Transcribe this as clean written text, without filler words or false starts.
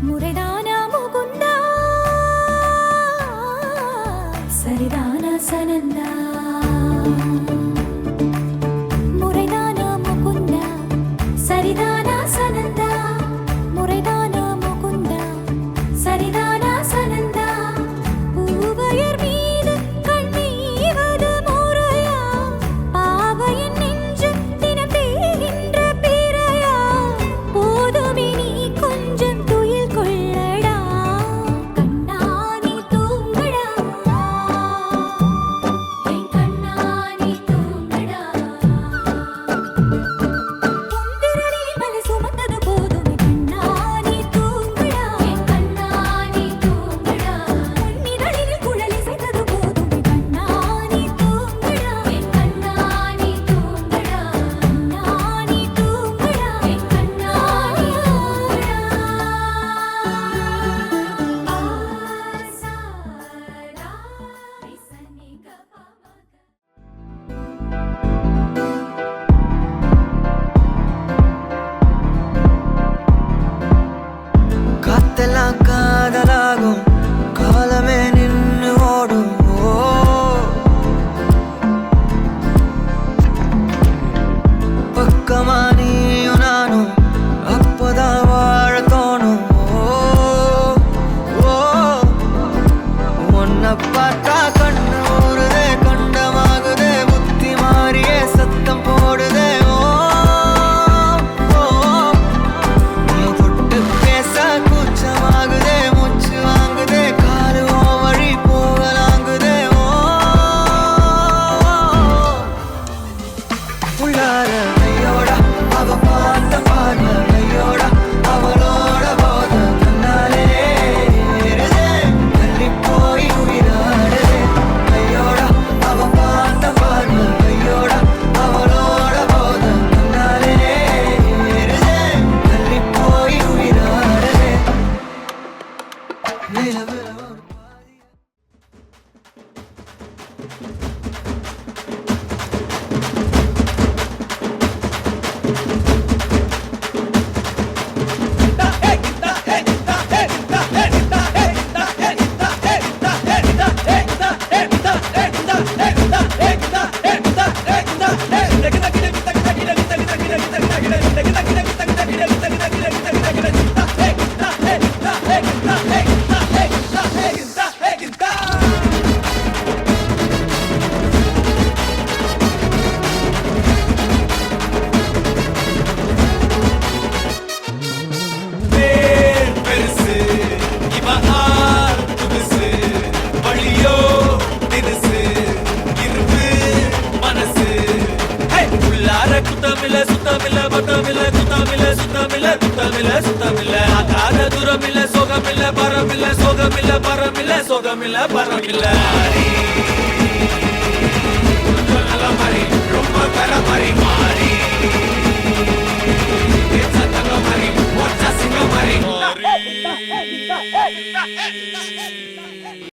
முறைதானா முகுந்தா சரிதானா சனந்தா முறைதானா முகுந்தா சரிதானா சனந்தா முறைதானா முகுந்தா சரிதானா சனந்தா பூவையர் மீது கண்ணீவது முறையா பாவையின் நெஞ்சு தினம் தேகின்ற பிறையா போதுமே நீ கொஞ்சம் துயில் கொள்ளடா கண்ணானி தூங்கடா என் கண்ணானி தூங்கடா புந்திரனே மலை சுமந்தது போதுமே கண்ணானி தூங்கடா என் கண்ணானி தூங்கடா உன்னிதழில் குழலி செய்தது போதுமே கண்ணானி தூங்கடா என் கண்ணானி தூங்கடா கண்ணானி தூங்கடா என் கண்ணானி காத்தெல்லாம் காதலாகும் காலமே நின்று ஓடும் பக்கமா நீயும் நானும் அப்பதான் வாழ தோணும் உன்னை பார்த்தா கண்ணு ஊறுதே கண்டமாகுதே புத்தி மாறியே சத்தம் போடுதே நீ தொட்டு பேச கூச்சமாகுதே மூச்சு வாங்குதே காலு வழி போகலாங்குதே உள்ளார ஐயோட அவ பார்த்த பார்வை ஐயோட அவளோட போத கண்ணாலே ஏறுதே தள்ளி போய் உயிராடுதே ஐயோட அவ பார்த்த பார்வை ஐயோட அவளோட போத கண்ணாலே ஏறுதே தள்ளி போய் உயிராடுதே நிலவுல ஒரு பாதி பேர் பெருசு இவ ஆர் புதுசு வழியோ தினுசு இருப்பு மனசு உள்ளார குத்தமில்ல சுத்தமில்ல பத்தமில்ல குத்தமில்ல சுத்தமில்ல குத்தமில்ல சுத்தமில்ல ஆகாத தூரமில்ல சோகமில்ல பரமில்ல சோகமில்ல பரமில்ல சோகமில்ல பரமில்ல